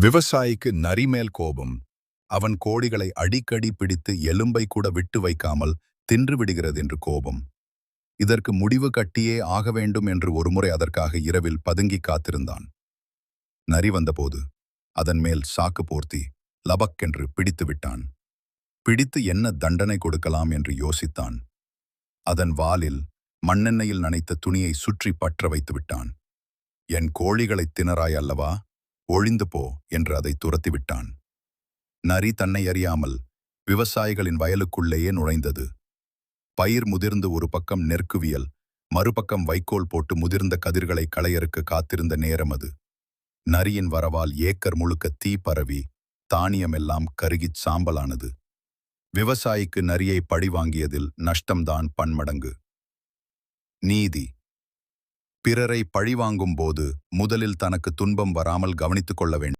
விவசாயிக்கு நரி மேல் கோபம். அவன் கோழிகளை அடிக்கடி பிடித்து எலும்பை கூட விட்டு வைக்காமல் தின்று விடுகிறது என்று கோபம். இதற்கு முடிவு கட்டியே ஆக வேண்டும் என்று ஒருமுறை அதற்காக இரவில் பதுங்கி காத்திருந்தான். நரி வந்தபோது அதன் மேல் சாக்கு போர்த்தி லபக்கென்று பிடித்து விட்டான். பிடித்து என்ன தண்டனை கொடுக்கலாம் என்று யோசித்தான். அதன் வாலில் மண்ணெண்ணெயில் நனைத்த துணியை சுற்றி பற்ற வைத்து விட்டான். என் கோழிகளைத் திணறாய் அல்லவா, ஒழிந்து போ என்று அதை துரத்திவிட்டான். நரி தன்னை அறியாமல் விவசாயிகளின் வயலுக்குள்ளேயே நுழைந்தது. பயிர் முதிர்ந்து ஒரு பக்கம் நெற்குவியல், மறுபக்கம் வைக்கோல் போட்டு முதிர்ந்த கதிர்களை களையறுக்க காத்திருந்த நேரம் அது. நரியின் வரவால் ஏக்கர் முழுக்க தீ பரவி தானியமெல்லாம் கருகிச் சாம்பலானது. விவசாயிக்கு நரியை பழிவாங்கியதில் நஷ்டம்தான் பன்மடங்கு. நீதி. பிறரை பழிவாங்கும் போது முதலில் தனக்கு துன்பம் வராமல் கவனித்துக் கொள்ள வேண்டும்.